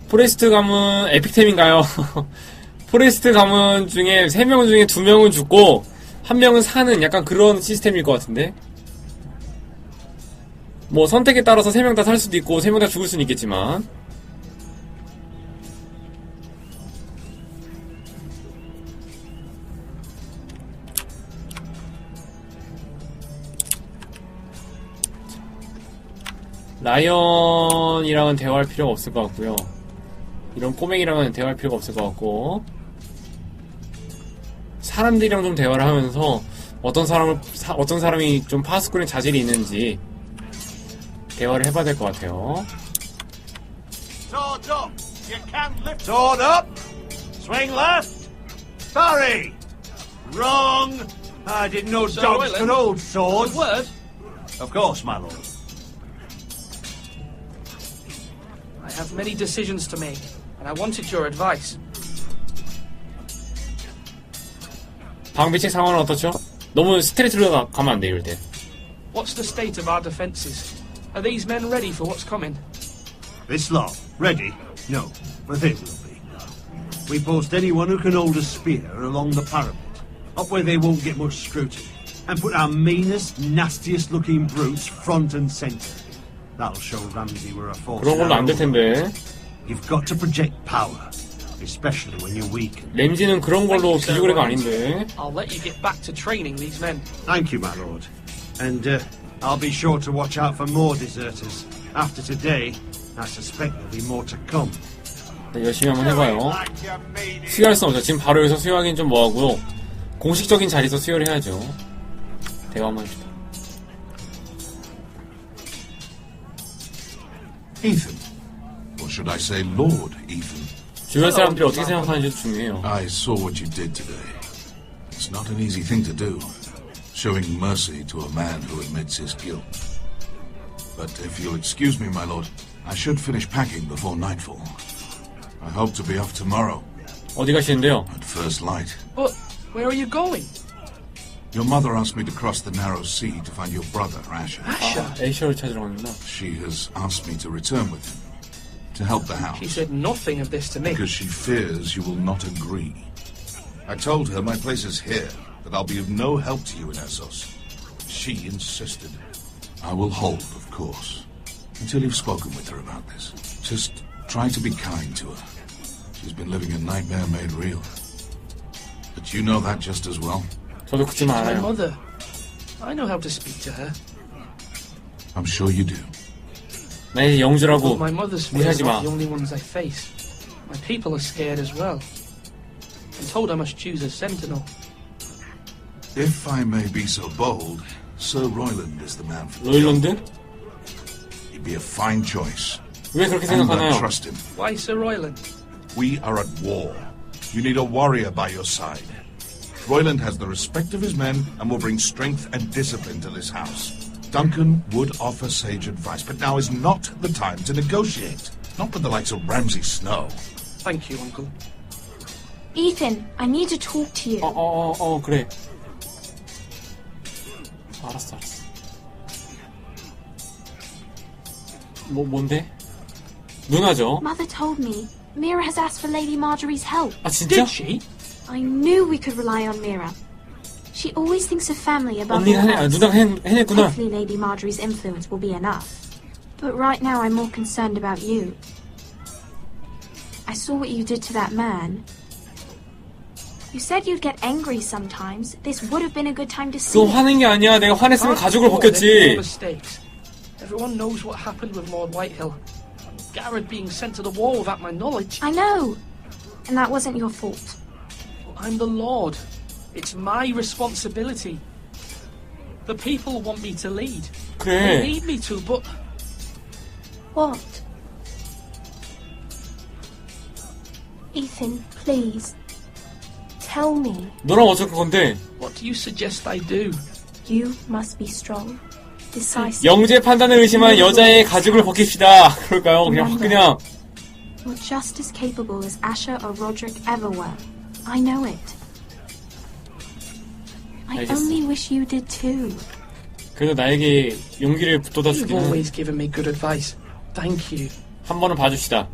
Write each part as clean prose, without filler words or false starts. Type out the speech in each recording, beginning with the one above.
포레스트 가문 에픽템인가요? 포레스트 가문 중에 3명 중에 2명은 죽고 1명은 사는 약간 그런 시스템일 것 같은데? 뭐 선택에 따라서 3명 다 살 수도 있고 3명 다 죽을 수는 있겠지만 라이언이랑은 대화할 필요가 없을 것 같고요. 이런 꼬맹이랑은 대화할 필요가 없을 것 같고 사람들이랑 좀 대화를 하면서 어떤 사람이 좀 파스쿠린 자질이 있는지 대화를 해봐야 될 것 같아요. Sword up! You can't lift. Sword up! Swing left! Parry! Wrong! I didn't know dogs could hold swords. Word? Of course, my lord. I have many decisions to make, and I wanted your advice. 방비책 상황은 어떻죠? 너무 스트레이트로 가면 안 돼, 이럴 때. What's the state of our defences? Are these men ready for what's coming? This lot, ready? No, but they will be. We post anyone who can hold a spear along the parapet, up where they won't get much scrutiny, and put our meanest, nastiest looking brutes front and centre. That'll show Ramsay we're a force. 그런 걸로 안 될 텐데. You've got to project power, especially when you're weak. 램지는 그런 걸로 기죽으래가 아닌데. I'll let you get back to training these men. Thank you, my lord. And I'll be sure to watch out for more deserters. After today, I suspect there'll be more to come. 네, 열심히 한번 해봐요. 수혈할 순 없죠. 지금 바로 여기서 수혈하기는 좀 뭐하고요. 공식적인 자리에서 수혈을 해야죠. 대화 한번 해봅시다. Ethan, or should I say Lord Ethan? 주변 사람들이 어떻게 생각하는지도 중요해요. I saw what you did today. It's not an easy thing to do, showing mercy to a man who admits his guilt. But if you'll excuse me, my lord, I should finish packing before nightfall. I hope to be off tomorrow. 어디 가시는데요? At first light. But where are you going? Your mother asked me to cross the narrow sea to find your brother, Asher. Asher? 에이셔를 찾으러 가는구나. She has asked me to return with him, to help the house. She said nothing of this to me. Because she fears you will not agree. I told her my place is here, that I'll be of no help to you in Essos. She insisted. I will hold, of course, until you've spoken with her about this. Just try to be kind to her. She's been living a nightmare made real. But you know that just as well. 저도 그쯤 My 알아요. mother. I know how to speak to her. I'm sure you do. 나 이제 영주라고 But my mother's fears 무시하지 are 마. not the only ones I face. My people are scared as well. I'm told I must choose a sentinel. If I may be so bold, Sir Royland is the man for the job. 로일런드? He'd be a fine choice. 왜 그렇게 And I 생각하나요? trust him. Why Sir Royland? We are at war. You need a warrior by your side. Royland has the respect of his men and will bring strength and discipline to this house. Duncan would offer sage advice, but now is not the time to negotiate. Not with the likes of Ramsay Snow. Thank you, Uncle. Ethan, I need to talk to you. 그래. 알았어. 뭔데? 누나죠? Mother told me Mira has asked for Lady Marjorie's help. 아, 진짜? Did she? I knew we could rely on Mira. She always thinks of family above 언니가 all else. 누나가 해냈구나. Hopefully Lady Marjorie's influence will be enough. But right now I'm more concerned about you. I saw what you did to that man. You said you'd get angry sometimes. This would have been a good time to see 그거 it. 화낸 게 아니야. 내가 화냈으면 가죽을 벗겼지. Mistakes. Everyone knows what happened with Lord Whitehill. Garrett being sent to the wall without my knowledge. I know. And that wasn't your fault. I'm the Lord. It's my responsibility. The people want me to lead. They 그래. need me to, but What? Ethan, please. Tell me. 너랑 어쩔 건데. what do you suggest I do? You must be strong. Decisive. 영재 판단을 의심한 여자의 가죽을 벗깁시다. 그럴까요? 그냥. You're just as capable as Asher or Roderick ever were. I know it. I 알겠어. only wish you did too. 그래도 나에게 용기를 북돋아 You've 주기는 always given me good advice. Thank you. 한 번은 봐줍시다.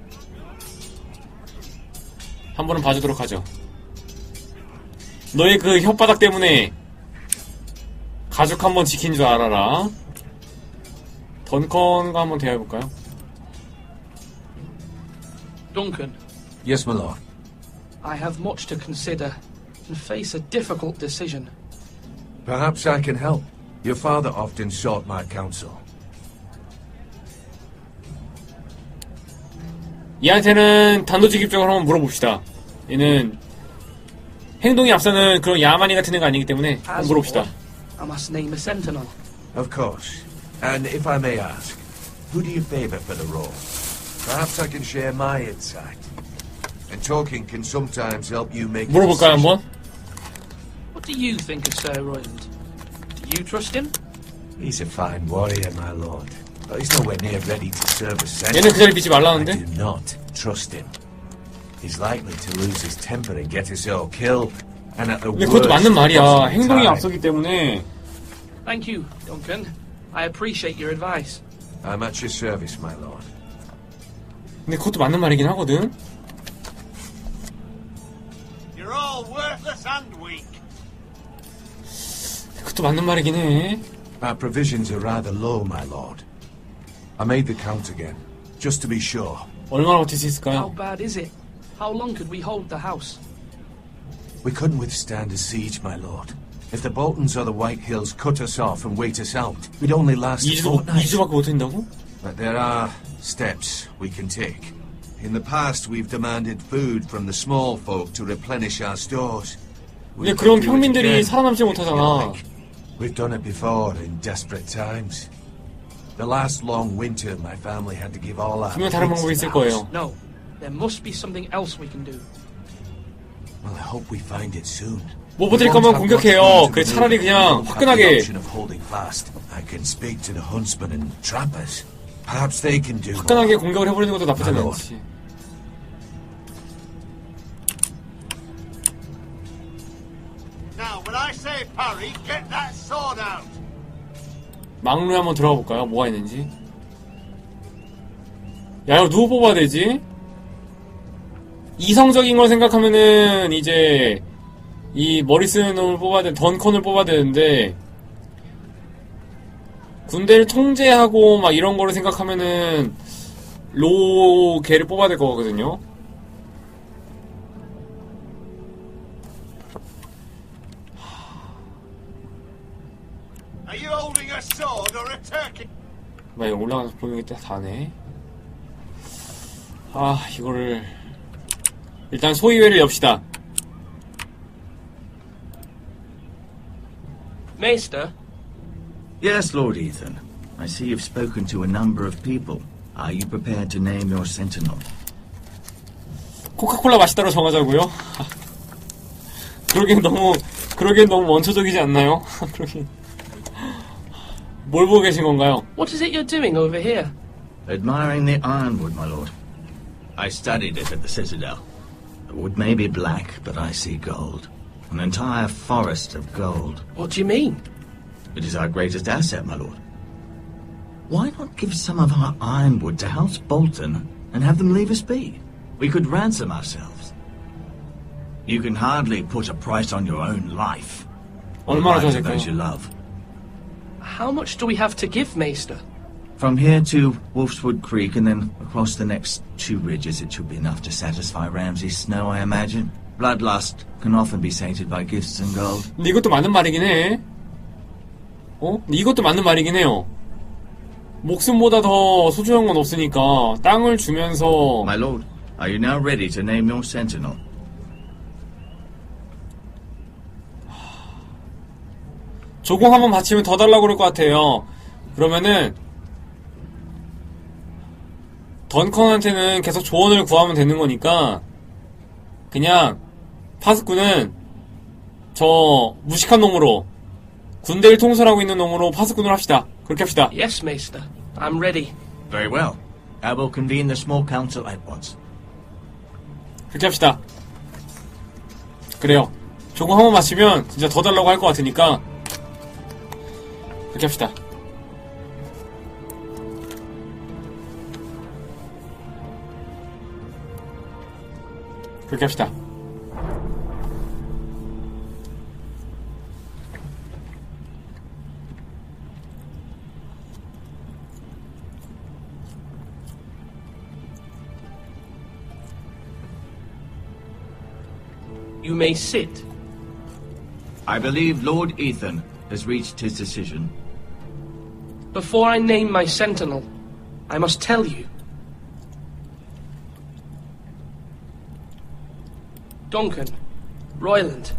한 번은 봐주도록 하죠. 너의 그 혓바닥 때문에 가죽 한 번 지킨 줄 알아라. 던컨과 한번 대화해볼까요? Duncan, Yes, my lord. I have much to consider and face a difficult decision. Perhaps I can help. Your father often sought my counsel. 얘한테는 단도직입적으로 한번 물어봅시다. 얘는 행동이 앞서는 그런 야만이 같은 애가 아니기 때문에 한번 As 물어봅시다. Lord, I must name a sentinel. Of course. And if I may ask, who do you favor for the role? Perhaps I can share my insight. And talking can sometimes help you make a 물어볼까요 decision. 한번? What do you think of Sir Royland? Do you trust him? He's a fine warrior, my lord. But he's nowhere near ready to serve a 얘는 그 sentence. 자리 믿지 I 말라는데? do not trust him. He's likely to lose his temper and get us all killed. And at the 근데 그것도 worst 맞는 말이야. possible 행동이 time. 앞서기 때문에. Thank you, Duncan. I appreciate your advice. I'm at your service, my lord. 근데 그것도 맞는 말이긴 하거든? You're all worthless and weak. 그것도 맞는 말이긴 해. Our provisions are rather low, my lord. I made the count again, just to be sure. 얼마나 버틸 수 How 있을까요? bad is it? How long could we hold the house? We couldn't withstand a siege, my lord. If the Boltons or the White Hills cut us off and wait us out, we'd only last a 2주도, fortnight. 2주밖에 버틴다고? But there are steps we can take. In the past, we've demanded food from the small folk to replenish our stores. 근데 We 그런 could do it 평민들이 again, 살아남지 if you 못하잖아. like. We've done it before in desperate times. The last long winter, my family had to give all our 분명 다른 pigs 방법이 to 있을 the house. 거예요. No, there must be something else we can do. Well, I hope we find it soon. 못 버틸 거면 공격해요. 그래 차라리 그냥 화끈하게. I can speak to the huntsmen and trappers. Perhaps they can do 화끈하게 more. 공격을 해버리는 것도 나쁘지 않지. Now, when I say parry, get that sword out. 막루에 한번 들어가 볼까요? 뭐가 있는지. 야, 이거 누구 뽑아야 되지? 이성적인 걸 생각하면은 이제 이 머리 쓰는 놈을 뽑아야 돼, 던컨을 뽑아야 되는데 군대를 통제하고 막 이런 거를 생각하면은 로 걔를 뽑아야 될 거거든요. Are you holding a sword or a turkey? 나 이거 올라가서 보는 게 다네. 아, 이거를 일단 소위회를 엽시다. Maester, Yes, Lord Ethan. I see you've spoken to a number of people. Are you prepared to name your sentinel? 코카콜라 맛있다로 정하자고요? 그러기엔 너무 원초적이지 않나요? 그러긴. 뭘 보고 계신 건가요? what is it you're doing over here? Admiring the ironwood, my lord. I studied it at the Citadel. The wood may be black, but I see gold. An entire forest of gold. What do you mean? It is our greatest asset, my lord. Why not give some of our ironwood to House Bolton and have them leave us be? We could ransom ourselves. You can hardly put a price on your own life. Or the 얼마나 lives 줘야 of those 될까요? you love. How much do we have to give, Maester? From here to Wolfswood Creek and then across the next 2 ridges, it should be enough to satisfy Ramsay Snow, I imagine. Bloodlust can often be sated by gifts and gold. 근데 이것도 맞는 말이긴 해. 근데 이것도 맞는 말이긴 해요. 목숨보다 더 소중한 건 없으니까 땅을 주면서 My lord, are you now ready to name your sentinel? 조공 한번 바치면 더 달라고 그럴 것 같아요. 그러면은 던컨한테는 계속 조언을 구하면 되는 거니까 그냥 파스꾼은 저 무식한 놈으로 군대를 통솔하고 있는 놈으로 파스꾼을 합시다. 그렇게 합시다. Yes, Maester. I'm ready. Very well. I will convene the small council at once. 그렇게 합시다. 그래요. 조공 한번 마치면 진짜 더 달라고 할 것 같으니까 그렇게 합시다. 그렇게 합시다. You may sit. I believe Lord Ethan has reached his decision. Before I name my sentinel, I must tell you. Duncan, Royland,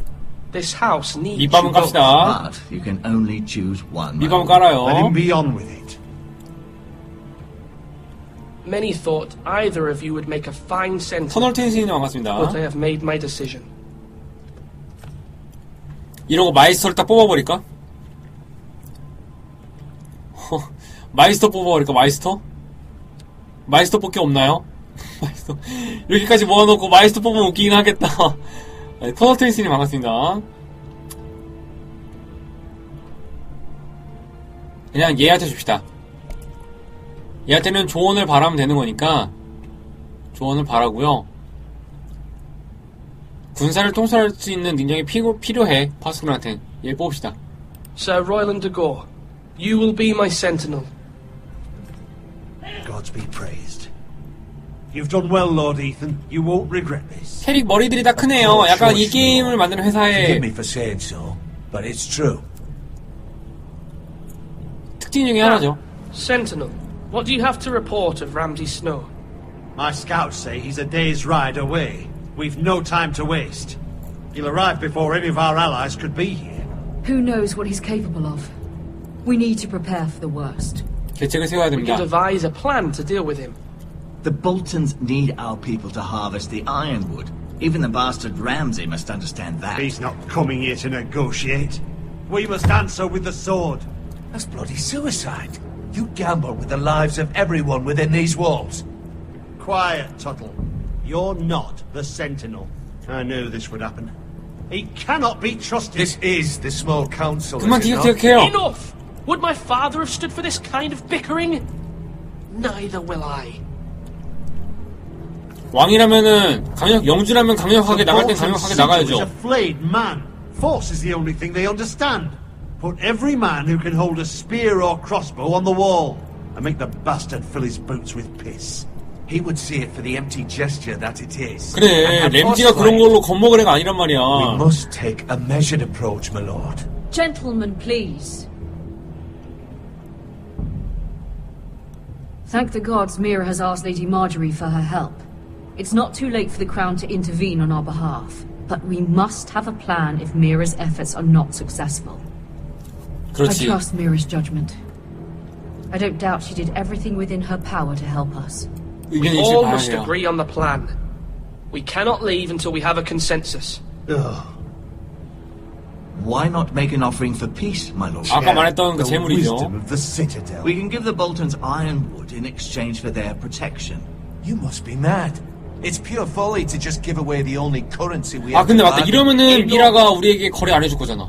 this house needs you 밑밥은 both. 깝시다. But you can only choose one. 밑밥은 Let 깔아요. him be on with it. Many thought either of you would make a fine sentinel, 터널 텐신이 반갑습니다. but I have made my decision. 이러고 마이스터를 딱 뽑아버릴까? 마이스터 뽑아버릴까? 마이스터? 마이스터 뽑기 없나요? 마이스터 이렇게까지 모아놓고 마이스터 뽑으면 웃기긴 하겠다. 터널 텐신이 반갑습니다. 그냥 얘한테 줍시다. 얘한테는 조언을 바라면 되는 거니까 조언을 바라고요. 군사를 통솔할 수 있는 능력이 필요해. 파스군한테 얘 뽑읍시다. Sir Royland de Gore, you will be my sentinel. Gods be praised. You've done well, Lord Ethan. You won't regret this. 캐릭 머리들이 다 크네요. 약간 이 게임을 만드는 Forgive 회사의 me for saying so, but it's true. 특징 중에 하나죠. Sentinel, what do you have to report of Ramsay Snow? My scouts say he's a day's ride away. We've no time to waste. He'll arrive before any of our allies could be here. Who knows what he's capable of? We need to prepare for the worst. 계책을 세워야 We 됩니다. can devise a plan to deal with him. The Boltons need our people to harvest the ironwood. Even the bastard Ramsay must understand that. He's not coming here to negotiate. We must answer with the sword. That's bloody suicide. You gamble with the lives of everyone within these walls. Quiet, Tuttle. You're not the Sentinel. I knew this would happen. He cannot be trusted. This is the small council, 그만 is it not? 기억해요. Enough! Would my father have stood for this kind of bickering? Neither will I. 왕이라면은 영주라면 강력하게 나갈 땐 강력하게 Is a 나가야죠. flayed man. Force is the only thing they understand. Put every man who can hold a spear or crossbow on the wall, and make the bastard fill his boots with piss. He would see it for the empty gesture that it is. 그래, And 램지가 그런 forcefully, 걸로 겁먹을 애가 아니란 We 말이야. must take a measured approach, my lord. Gentlemen, please. Thank the gods Mira has asked Lady Marjorie for her help. It's not too late for the Crown to intervene on our behalf, but we must have a plan if Mira's efforts are not successful. I 그렇지. trust Mira's judgment. I don't doubt she did everything within her power to help us. 의견이 We 있을 all must 바람이야. agree on the plan. We cannot leave until we have a consensus. Ugh. Why not make an offering for peace, my lord? 아까 말했던 그 The 재물이죠. wisdom of the Citadel. We can give the Boltons ironwood in exchange for their protection. You must be mad. It's pure folly to just give away the only currency we 아 have. 근데 to 맞다. bargain. 이러면은 미라가 우리에게 거래 안 해줄 거잖아.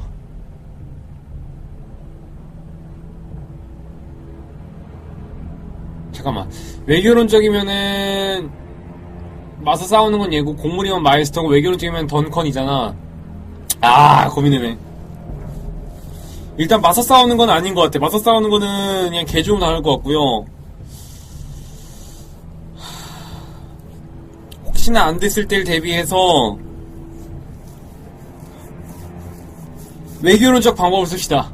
잠깐만. 외교론적이면은 맞서 싸우는 건 얘고 공물이면 마이스터고 외교론적이면 던컨이잖아. 아 고민되네. 일단 맞서 싸우는 건 아닌 것 같아. 맞서 싸우는 거는 그냥 개조음 나올 것 같고요. 혹시나 안 됐을 때를 대비해서 외교론적 방법을 씁시다.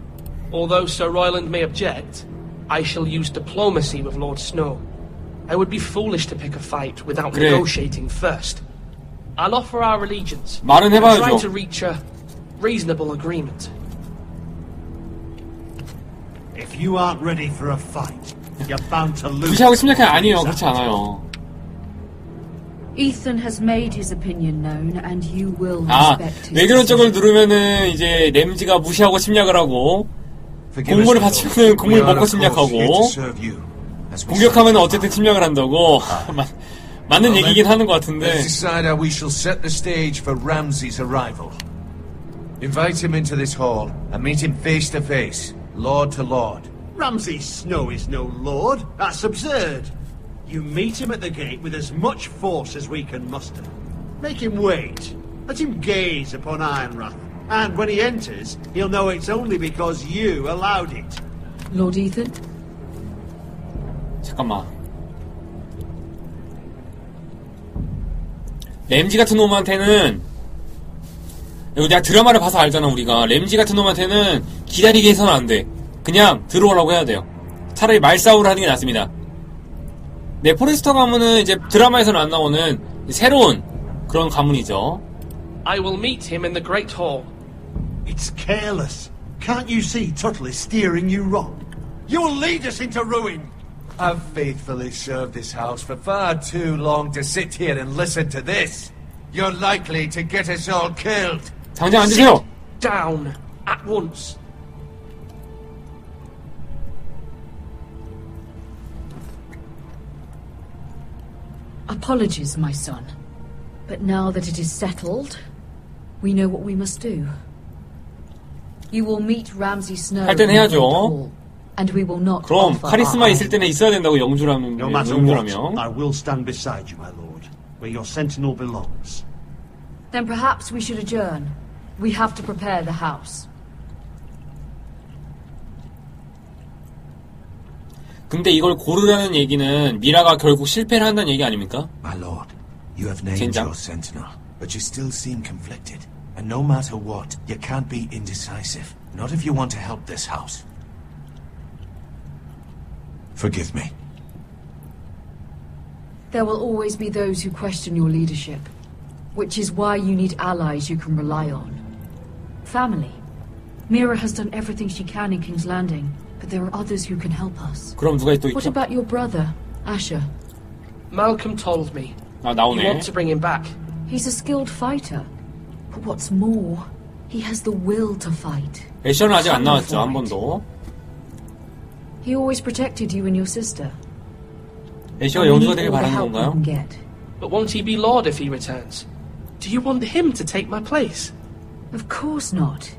Although Sir Royland may object, I shall use diplomacy with Lord Snow. I would be foolish to pick a fight without 그래. negotiating first. I'll offer our allegiance. 말은 and try 해봐야죠. to reach a reasonable agreement. If you aren't ready for a fight, you're bound to lose. 무시하고 침략한 아니에요. 그렇지 않아요. Ethan has made his opinion known, and you will 아, respect his 외교론적을 decision. 누르면은 이제 램지가 무시하고 침략을 하고 Forgive us, 공물을 my lord. 바치면은 공물 We are, 먹고 of course, here to 침략하고 serve you, as we 공격하면 serve 어쨌든 you. 침략을 한다고 맞는 Well, 얘기긴 then, 하는 것 같은데 Let's decide how we shall set the stage for Ramsay's arrival. Invite him into this hall and meet him face to face, lord to lord. Ramsay Snow is no lord. That's absurd. You meet him at the gate with as much force as we can muster. Make him wait. Let him gaze upon Ironrath. And when he enters, he'll know it's only because you allowed it. Lord Ethan? 잠깐만. 램지 같은 놈한테는, 이거 내가 드라마를 봐서 알잖아, 우리가. 램지 같은 놈한테는 기다리게 해서는 안 돼. 그냥 들어오라고 해야 돼요. 차라리 말싸움을 하는 게 낫습니다. 네, 포레스터 가문은 이제 드라마에서는 안 나오는 새로운 그런 가문이죠. I will meet him in the Great Hall. It's careless. Can't you see Tuttle is steering you wrong? You'll lead us into ruin. I've faithfully served this house for far too long to sit here and listen to this. You're likely to get us all killed. 당장 앉으세요. Down at once. Apologies, my son. But now that it is settled, we know what we must do. You will meet Ramsay Snow 할 땐 in the Great 해야죠. Hall, and we will not 그럼 offer 카리스마 our 있을 때는 있어야 된다고 영주라면. No matter what, 영주라면. I will stand beside you, my lord, where your sentinel belongs. Then perhaps we should adjourn. We have to prepare the house. 근데 이걸 고르라는 얘기는 미라가 결국 실패를 한다는 얘기 아닙니까? My lord, you have named 젠장. your sentinel, but you still seem conflicted. And no matter what, you can't be indecisive. Not if you want to help this house. Forgive me. There will always be those who question your leadership, which is why you need allies you can rely on. Family. Mira has done everything she can in King's Landing, but there are others who can help us. 그럼 누가 또 What 있죠? about your brother, Asher? Malcolm told me. 아, You 나오네. want to bring him back. He's a skilled fighter. But what's more, he has the will to fight. 애셔는 아직 안 나왔죠, 한 번도. He always protected you and your sister. 애셔가 And we 영주가 need 되길 all the 바라는 help we 건가요? can get. But won't he be Lord if he returns? Do you want him to take my place? Of course not.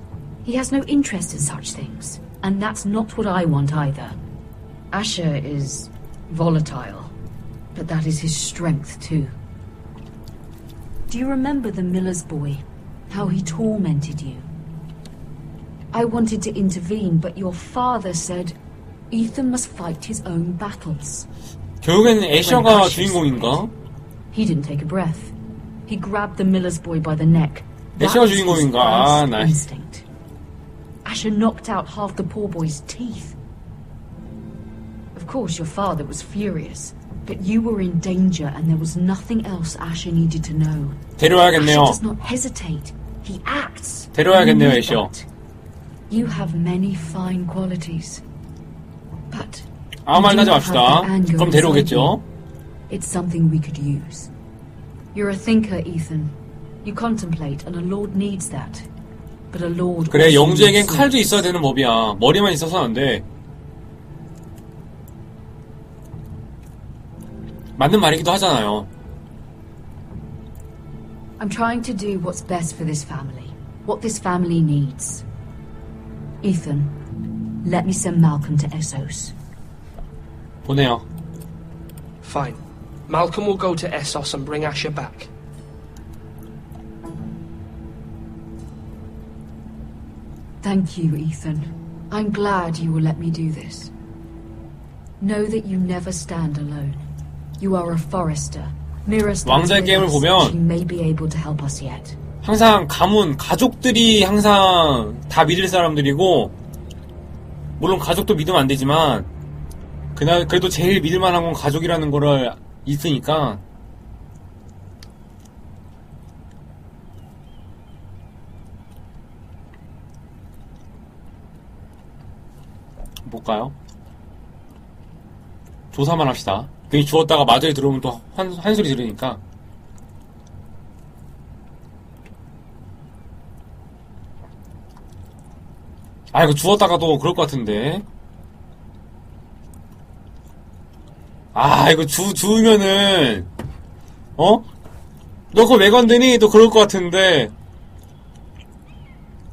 He has no interest in such things. And that's not what I want either. Asher is volatile, but that is his strength too. Do you remember the miller's boy? How he tormented you? I wanted to intervene, but your father said Ethan must fight his own battles. 결국에는 When 애셔가 Asher 주인공인가? said, he didn't take a breath. He grabbed the miller's boy by the neck. That 애셔가 was his 주인공인가? 아, first 나. instinct. Asher knocked out half the poor boy's teeth. Of course, your father was furious, but you were in danger and there was nothing else Asher needed to know. Asher 데려와야겠네요. does not hesitate. He acts. 데려와야겠네요, You need 애셔. that. You have many fine qualities. But 아무 you 말도 do 하지 not have 맙시다. the anger 그럼 inside 데려오겠죠. you. It's something we could use. You're a thinker, Ethan. You contemplate, and a lord needs that. But a lord 그래, also 영주에겐 needs 칼도 swords. 있어야 되는 법이야. 머리만 있어서는 안 돼. 맞는 말이기도 하잖아요. I'm trying to do what's best for this family. What this family needs. Ethan, let me send Malcolm to Essos. 보내요. Fine. Malcolm will go to Essos and bring Asher back. Thank you, Ethan. I'm glad you will let me do this. Know that you never stand alone. You are a forester. Mira stands 왕좌의 with 게임을 us. 보면 She may be able to help us yet. 항상 가문, 가족들이 항상 다 믿을 사람들이고, 물론 가족도 믿으면 안 되지만, 그래도 제일 믿을 만한 건 가족이라는 거를 있으니까, 뭘까요? 조사만 합시다. 괜히 죽었다가 마저에 들어오면 또 한소리 들으니까. 아, 이거 죽었다가도 그럴 것 같은데. 아, 이거 죽으면은, 어? 너 그거 왜 건드니? 또 그럴 것 같은데.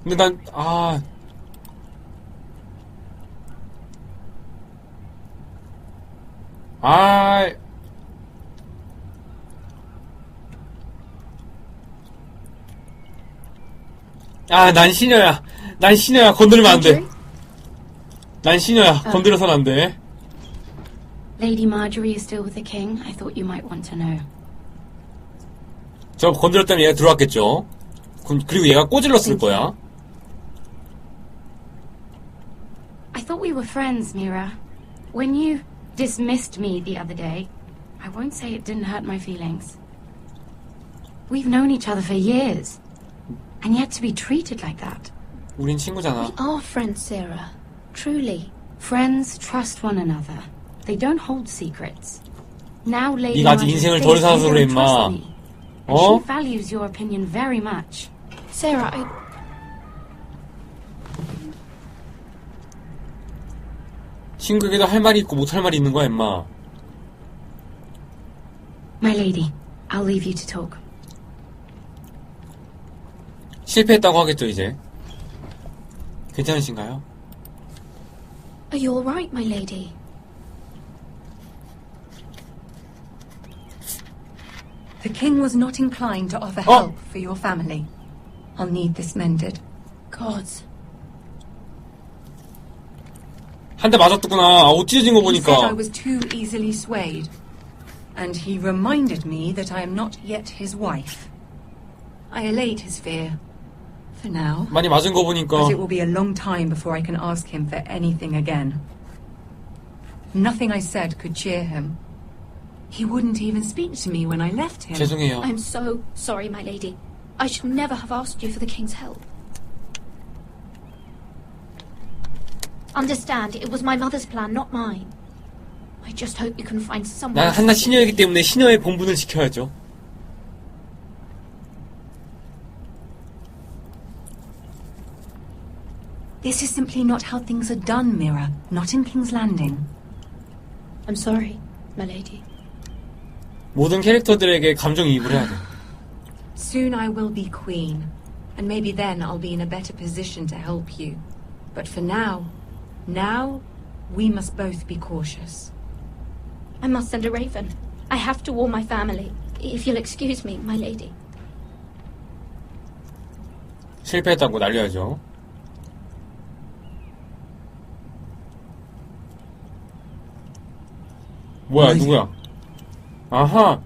근데 난, 아, 난 시녀야. 난 시녀야. 건들면 안 돼. 난 시녀야. 건드려서는 안 돼. Lady Marjorie is still with the king. I thought you might want to know. 저 건드렸다면 얘가 들어왔겠죠. 그리고 얘가 꼬질렀을 거야. I thought we were friends, Mira. When you dismissed me the other day, I won't say it didn't hurt my feelings. We've known each other for years. And yet to be treated like that. 우린 친구잖아. We are friends, Sarah. Truly. Friends trust one another. They don't hold secrets. Now, Lady 네가 아직 인생을 덜 살아서 그래, 임마. She values your opinion very much. Sarah, 친구에게도 할 말이 있고 못 할 말이 있는 거야, 임마. My lady, I'll leave you to talk. 실패했다고 하겠죠, 이제. 괜찮으신가요? Are you all right, my lady? The king was not inclined to offer help for your family. I'll need this mended. Gods. 한 대 맞았구나. 옷 찢어진 거 He said I 보니까. was too easily swayed. And he reminded me that I am not yet his wife. I allayed his fear. For now. 많이 맞은 거 보니까. But it will be a long time before I can ask him for anything again. Nothing I said could cheer him. He wouldn't even speak to me when I left him. 죄송해요. I'm so sorry, my lady. I should never have asked you for the king's help. Understand, it was my mother's plan, not mine. I just hope you can find someone. 난 한낱 시녀이기 때문에 시녀의 본분을 지켜야죠. This is simply not how things are done, Mira. Not in King's Landing. I'm sorry, my lady. 모든 캐릭터들에게 감정이입을 해야 돼. Soon I will be queen, and maybe then I'll be in a better position to help you. But for now, we must both be cautious. I must send a raven. I have to warn my family. If you'll excuse me, my lady. 실패했다고 날려야죠. 뭐야, 누구야? 아하.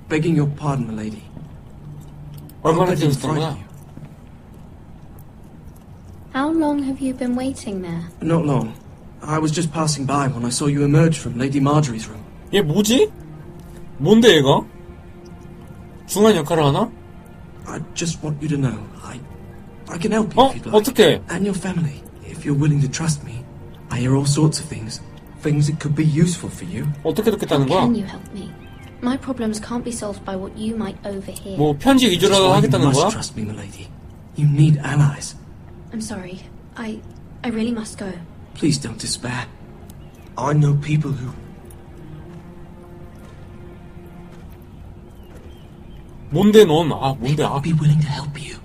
Begging your pardon, my lady. 얼마나 재밌었던 거야? How long have you been waiting there? Not long. I was just passing by when I saw you emerge from Lady Marjorie's room. 얘 뭐지? 뭔데 얘가? 중요한 역할을 하나? I just want you to know, I can help you if you'd like. 어떻게? And your family, if you're willing to trust me. I hear all sorts of things. Things that could be useful for you. 어떻게 듣겠다는 거야? Can you help me? My problems can't be solved by what you might overhear. 뭐 편지 위주로 하겠다는 You 거야? must trust me, my lady. You need allies. I'm sorry. I really must go. Please don't despair. I know people who... 뭔데 넌? 아 뭔데? 아, be willing to help you.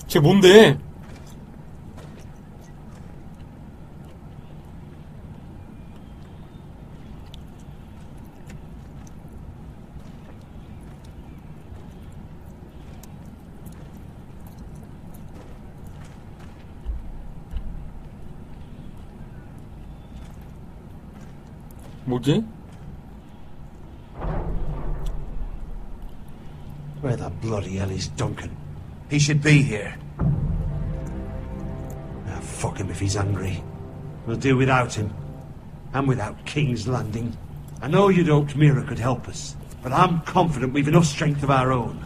쟤 뭔데? 뭐지? Where the bloody hell is Duncan? He should be here. Ah, fuck him if he's hungry. We'll do without him. And without King's Landing. I know you'd hoped Mira could help us, but I'm confident we've enough strength of our own.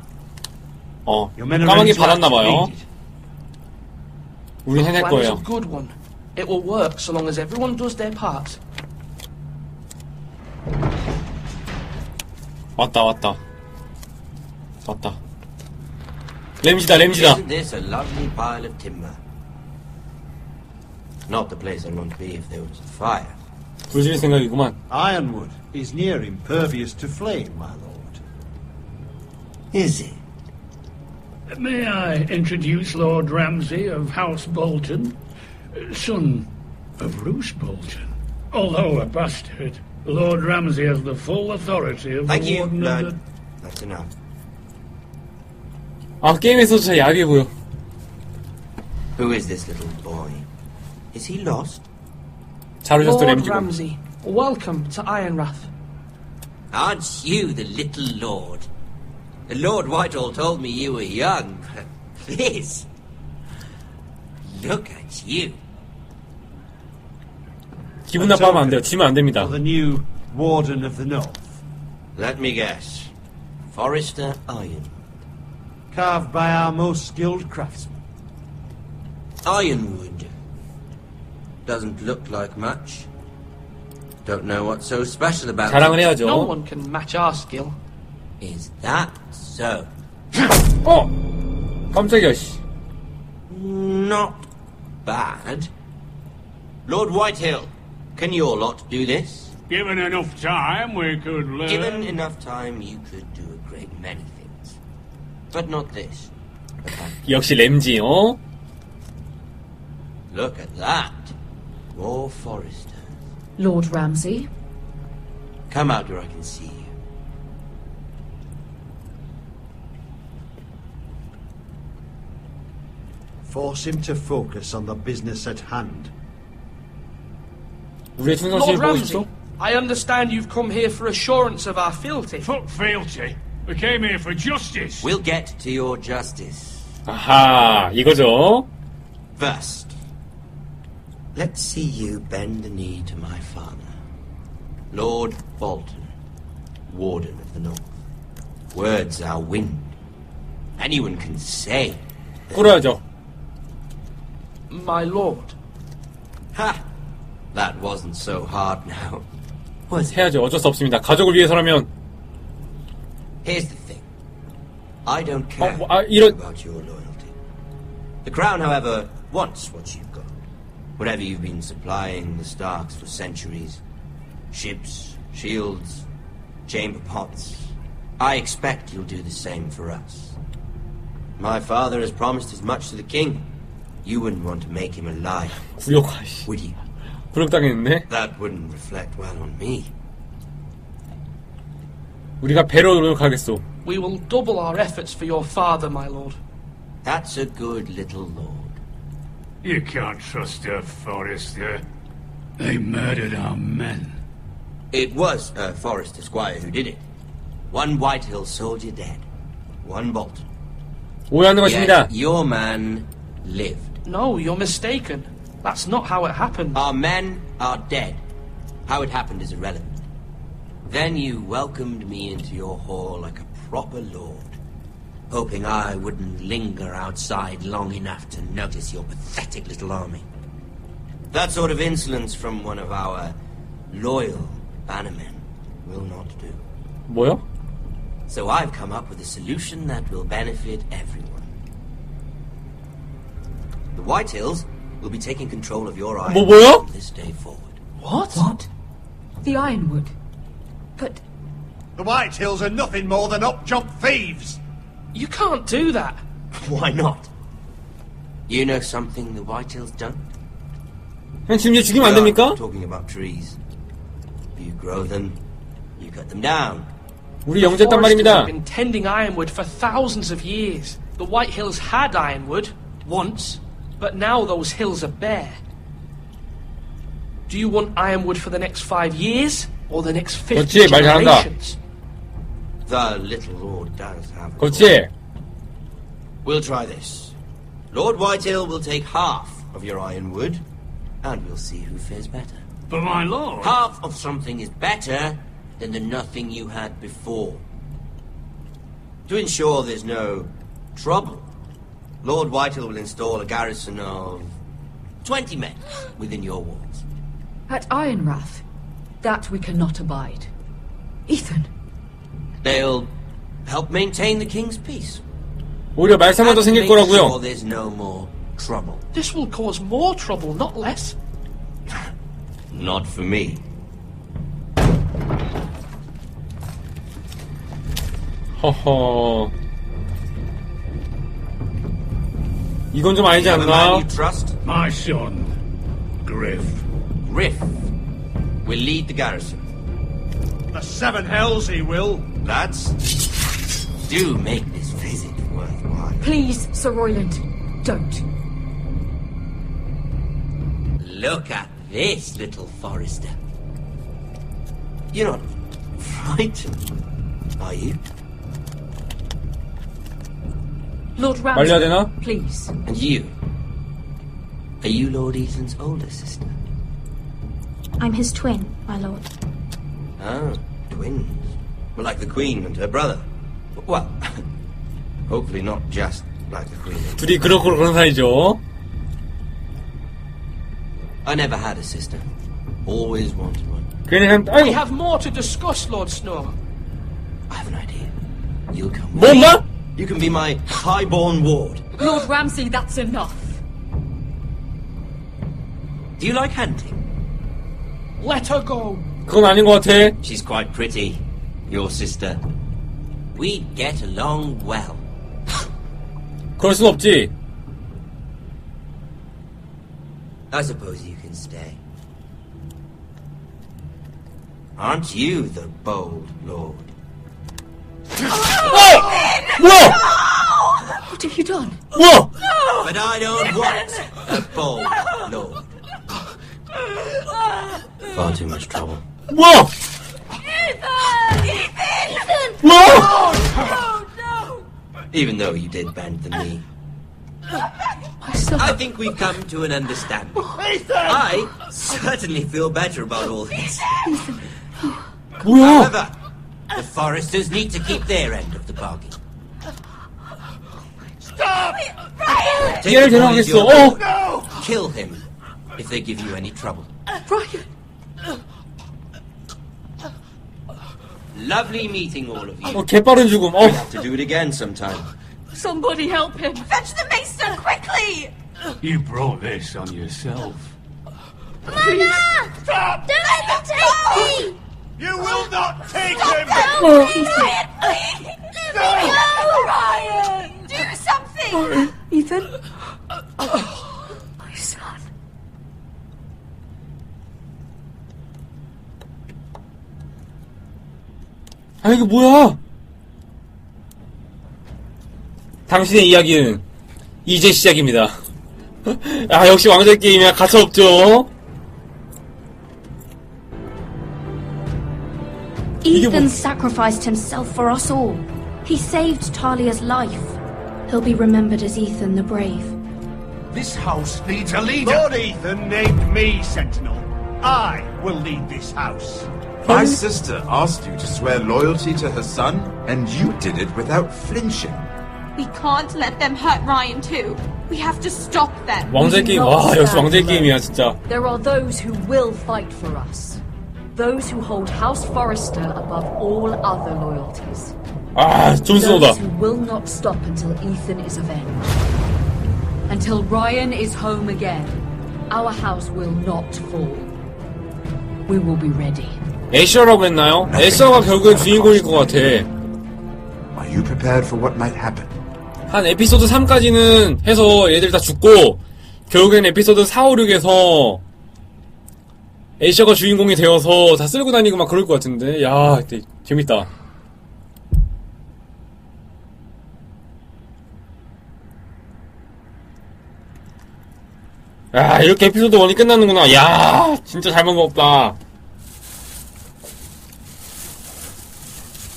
Your men are 까마귀 ready to act if 받았나봐요. needed. 우린 해낼 Plan is 거예요. a good one. It will work so long as everyone does their part. 왔다. 램지다. Isn't this a lovely pile of timber? Not the place I'd want to be if there was a fire. 불질 생각이구만. Ironwood is near impervious to flame, my lord. Is it? May I introduce Lord Ramsay of House Bolton, son of Roose Bolton. Although a bastard, Lord Ramsay has the full authority of Thank the you, Warden Lord. of the... That's enough. 아, 게임에서 진짜 야비해 보여. Who is this little boy? Is he lost? 잘 오셨어, Lord 램지군. Ramsay, welcome to Ironrath. Aren't you the little lord? Lord Whitehall told me you were young, but this... Look at you. 기분 나빠하면 안 돼요. 지면 안 됩니다. The new Warden of the North, Let me guess. Forrester Iron. carved by our most skilled craftsmen. Ironwood. Doesn't look like much. Don't know what's so special about 자랑을 it. 해야죠. No one can match our skill. Is that so? 깜짝이야, 씨. Not bad. Lord Whitehill, can your lot do this? Given enough time, we could learn. Given enough time, you could do a great many things. But not this. 역시 램지, 어? Look at that. More Forresters. Lord Ramsay? Come out where I can see you. Force him to focus on the business at hand. 우리의 충성심을 Lord 보여주소. Ramsay, I understand you've come here for assurance of our fealty. Fuck fealty. We came here for justice. We'll get to your justice. 아하, 이거죠. First, let's see you bend the knee to my father, Lord Bolton, Warden of the North. Words are wind. Anyone can say. 꿇어야죠. My lord. Ha! That wasn't so hard now. Was it? 해야죠. 어쩔 수 없습니다. 가족을 위해서라면. Here's the thing. I don't care 이런. about your loyalty. The Crown, however, wants what you've got. Whatever you've been supplying the Starks for centuries. Ships, shields, chamber pots. I expect you'll do the same for us. My father has promised as much to the king. You wouldn't want to make him a liar, 굴욕하, 씨. would you? 굴욕당했네. That wouldn't reflect well on me. 우리가 배로 노력하겠소. We will double our efforts for your father, my lord. That's a good little lord. You can't trust a Forrester. They murdered our men. It was a Forrester squire who did it. One Whitehill soldier dead. One Bolton. 오해하는 것입니다. Yet your man lived. No, you're mistaken. That's not how it happened. Our men are dead. How it happened is irrelevant. Then you welcomed me into your hall like a proper lord, hoping I wouldn't linger outside long enough to notice your pathetic little army. That sort of insolence from one of our loyal bannermen will not do. 뭐요? So I've come up with a solution that will benefit everyone. The Whitehills will be taking control of your island 뭐요? from this day forward. What? What? The Ironwood. But The Whitehills are nothing more than up-jump thieves. You can't do that. Why not? You know something the Whitehills don't? 형 지금 얘 죽이면 안 됩니까? Talking about trees. You grow them, you cut them down. 우리 영재단 Foresters 말입니다. have been tending ironwood for thousands of years. The Whitehills had ironwood once, but now those hills are bare. Do you want ironwood for the next 5 years or the next 50 그렇지, 말 잘한다. generations? The little lord does have a 그렇지. We'll try this. Lord Whitehill will take half of your ironwood, and we'll see who fares better. But my lord... Half of something is better than the nothing you had before. To ensure there's no trouble, Lord Whitehill will install a garrison of 20 men within your walls. at Ironrath, that we cannot abide. Ethan. They'll help maintain the king's peace. 오히려 말썽만 더 생길 And make sure 거라고요. there's no more trouble. This will cause more trouble, not less. Not for me. 허허. 이건 좀 아니지 You have a man 않나? you trust? My son, Griff. Griff will lead the garrison. The seven hells he will. Lads, do make this visit worthwhile. Please, Sir Royland, don't. Look at this, little Forester. You're not frightened, are you? Lord 말려야 Ramsay, 되나? please. And you? Are you Lord Ethan's older sister? I'm his twin, my lord. Ah, twins. Well, like the Queen and her brother. Well, hopefully not just like the Queen. 둘이 그렇고 그런 사이죠. I never had a sister. Always wanted one. 그냥 We 아이고 have more to discuss, Lord Snow. I have an idea. You'll come with me. 뭔가? You can be my highborn ward. Lord Ramsay, that's enough. Do you like hunting? Let her go. 그건 아닌 것 같아. She's quite pretty. Your sister. We get along well. 그럴 순 없지. I suppose you can stay. Aren't you the bold lord? 뭐야? What have you done? 뭐야? But I don't want a bold lord. Far too much trouble. 뭐야? 뭐야? Even though you did bend the knee. I think we've come to an understanding. I certainly feel better about all this. 뭐야? However, the Foresters need to keep their end of the bargain. Take 얘를 the boy as 데려가겠어. your lord. Kill him if they give you any trouble. Brian! Lovely meeting all of you. 개빠른 죽음. We have to do it again sometime. Somebody help him! Fetch the mason, quickly! You brought this on yourself. Mama! Stop! Don't let him take me! You will not take Stop! him! Ryan, please! Let me go! Ryan! Do something! Ethan? My son. 아 이게 뭐야? 당신의 이야기는 이제 시작입니다. 아 역시 왕좌의 게임이야. 가차없죠. Ethan sacrificed himself for us all. He saved Talia's life. He'll be remembered as Ethan the Brave. This house needs a leader. Lord Ethan named me Sentinel. I will lead this house. My sister asked you to swear loyalty to her son, and you did it without flinching. We can't let them hurt Ryan too. We have to stop them. 왕좌의 게임. 와 역시 왕좌의 게임이야 진짜. There are those who will fight for us. Those who hold House Forrester above all other loyalties. 아 존스노다. Those who will not stop until Ethan is avenged. Until Ryan is home again, our house will not fall. We will be ready. 애셔라고 했나요? 애셔가 결국엔 주인공일 것 같아. Are you prepared for what might happen? 한 에피소드 3까지는 해서 얘들 다 죽고 결국엔 에피소드 4, 5, 6에서 애셔가 주인공이 되어서 다 쓸고 다니고 막 그럴 것 같은데. 야 되게 재밌다. 야 이렇게 에피소드 1이 끝나는구나. 야 진짜 잘 먹었다.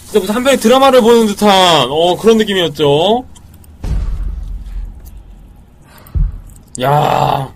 진짜 무슨 한편의 드라마를 보는 듯한 그런 느낌이었죠. 야